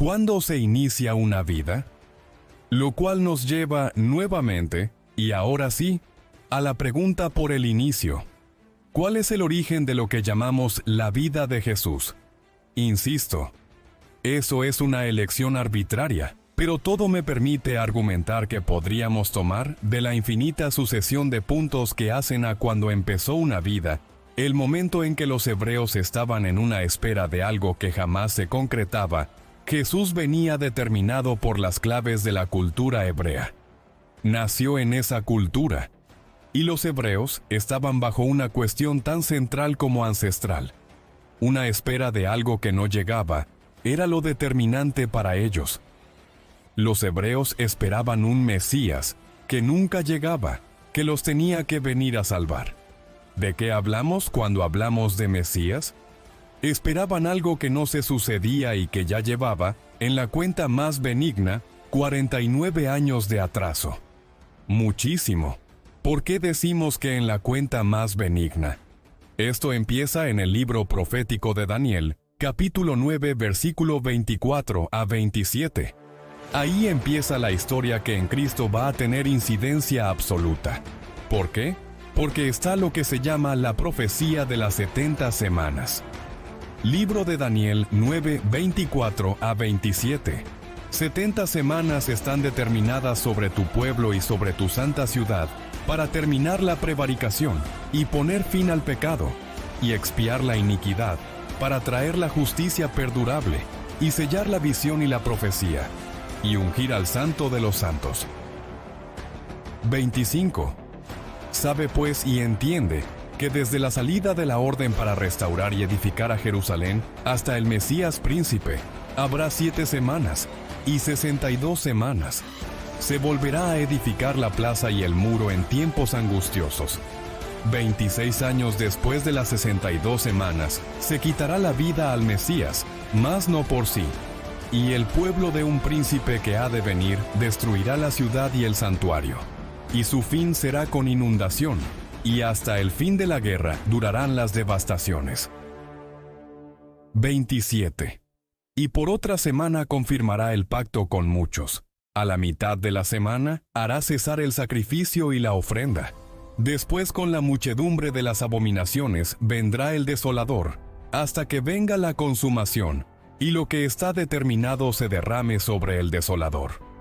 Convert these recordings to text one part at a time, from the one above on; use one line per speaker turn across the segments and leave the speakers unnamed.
¿Cuándo se inicia una vida? Lo cual nos lleva nuevamente, y ahora sí, a la pregunta por el inicio. ¿Cuál es el origen de lo que llamamos la vida de Jesús? Insisto, eso es una elección arbitraria, pero todo me permite argumentar que podríamos tomar de la infinita sucesión de puntos que hacen a cuando empezó una vida, el momento en que los hebreos estaban en una espera de algo que jamás se concretaba. Jesús venía determinado por las claves de la cultura hebrea. Nació en esa cultura, y los hebreos estaban bajo una cuestión tan central como ancestral. Una espera de algo que no llegaba era lo determinante para ellos. Los hebreos esperaban un Mesías que nunca llegaba, que los tenía que venir a salvar. ¿De qué hablamos cuando hablamos de Mesías? Esperaban algo que no se sucedía y que ya llevaba, en la cuenta más benigna, 49 años de atraso. Muchísimo. ¿Por qué decimos que en la cuenta más benigna? Esto empieza en el libro profético de Daniel, capítulo 9, versículo 24 a 27. Ahí empieza la historia que en Cristo va a tener incidencia absoluta. ¿Por qué? Porque está lo que se llama la profecía de las 70 semanas. Libro de Daniel 9, 24 a 27. 70 semanas están determinadas sobre tu pueblo y sobre tu santa ciudad para terminar la prevaricación y poner fin al pecado y expiar la iniquidad, para traer la justicia perdurable y sellar la visión y la profecía y ungir al Santo de los Santos. 25. Sabe pues y entiende que desde la salida de la orden para restaurar y edificar a Jerusalén hasta el Mesías príncipe, habrá 7 semanas y 62 semanas. Se volverá a edificar la plaza y el muro en tiempos angustiosos. 26 años después de las 62 semanas, se quitará la vida al Mesías, mas no por sí. Y el pueblo de un príncipe que ha de venir destruirá la ciudad y el santuario. Y su fin será con inundación, y hasta el fin de la guerra durarán las devastaciones. 27. Y por otra semana confirmará el pacto con muchos. A la mitad de la semana hará cesar el sacrificio y la ofrenda. Después con la muchedumbre de las abominaciones vendrá el desolador, hasta que venga la consumación, y lo que está determinado se derrame sobre el desolador.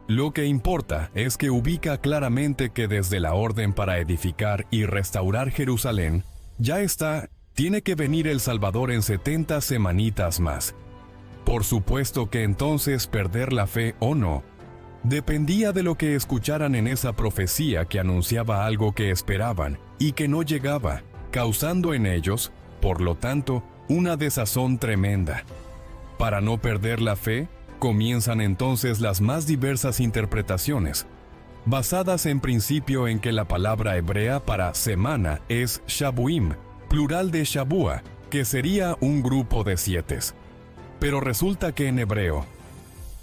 Lo que importa es que ubica claramente que desde la orden para edificar y restaurar Jerusalén, tiene que venir el Salvador en 70 semanitas más. Por supuesto que entonces perder la fe o no, dependía de lo que escucharan en esa profecía que anunciaba algo que esperaban y que no llegaba, causando en ellos, por lo tanto, una desazón tremenda. Para no perder la fe, comienzan entonces las más diversas interpretaciones, basadas en principio en que la palabra hebrea para semana es shabuim, plural de shabua, que sería un grupo de 7. Pero resulta que en hebreo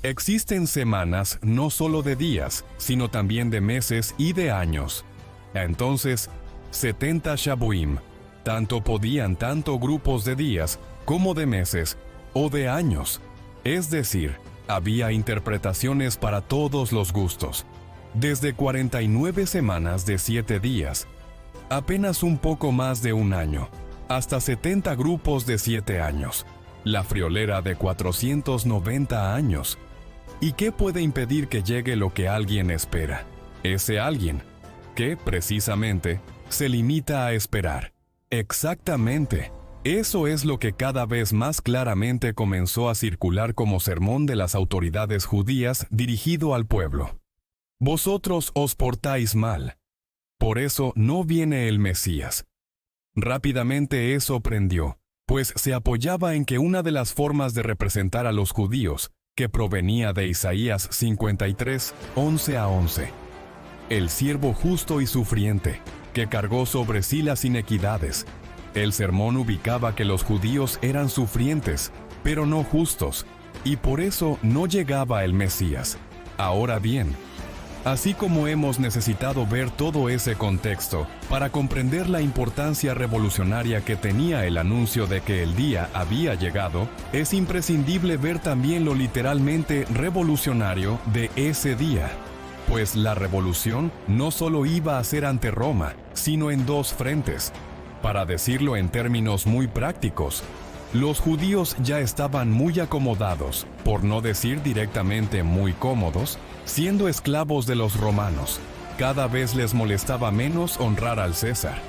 existen semanas no solo de días, sino también de meses y de años. Entonces, 70 shabuim, tanto grupos de días como de meses o de años. Es decir, había interpretaciones para todos los gustos, desde 49 semanas de 7 días, apenas un poco más de un año, hasta 70 grupos de 7 años, la friolera de 490 años. ¿Y qué puede impedir que llegue lo que alguien espera? Ese alguien, que, precisamente, se limita a esperar. Exactamente. Eso es lo que cada vez más claramente comenzó a circular como sermón de las autoridades judías dirigido al pueblo. Vosotros os portáis mal. Por eso no viene el Mesías. Rápidamente eso prendió, pues se apoyaba en que una de las formas de representar a los judíos, que provenía de Isaías 53, 11 a 11. El siervo justo y sufriente, que cargó sobre sí las inequidades. El sermón ubicaba que los judíos eran sufrientes, pero no justos, y por eso no llegaba el Mesías. Ahora bien, Así como hemos necesitado ver todo ese contexto para comprender la importancia revolucionaria que tenía el anuncio de que el día había llegado, es imprescindible ver también lo literalmente revolucionario de ese día. Pues la revolución no solo iba a ser ante Roma, sino en dos frentes. Para decirlo en términos muy prácticos, los judíos ya estaban muy acomodados, por no decir directamente muy cómodos, siendo esclavos de los romanos. Cada vez les molestaba menos honrar al César.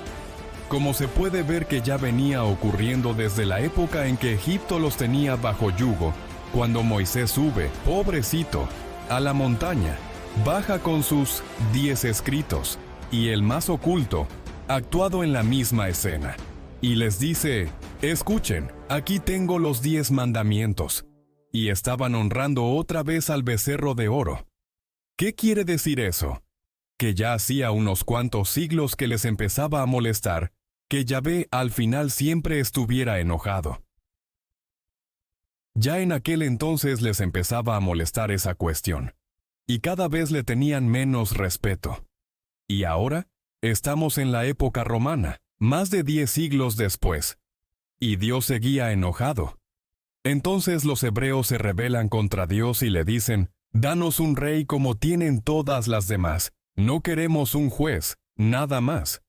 Como se puede ver que ya venía ocurriendo desde la época en que Egipto los tenía bajo yugo, cuando Moisés sube, pobrecito, a la montaña, baja con sus 10 escritos, y el más oculto, actuado en la misma escena, y les dice: escuchen, aquí tengo los 10 mandamientos. Y estaban honrando otra vez al becerro de oro. ¿Qué quiere decir eso? Que ya hacía unos cuantos siglos que les empezaba a molestar que Yahvé al final siempre estuviera enojado. Ya en aquel entonces les empezaba a molestar esa cuestión, y cada vez le tenían menos respeto. Y ahora estamos en la época romana, más de 10 siglos después, y Dios seguía enojado. Entonces los hebreos se rebelan contra Dios y le dicen: danos un rey como tienen todas las demás, no queremos un juez, nada más.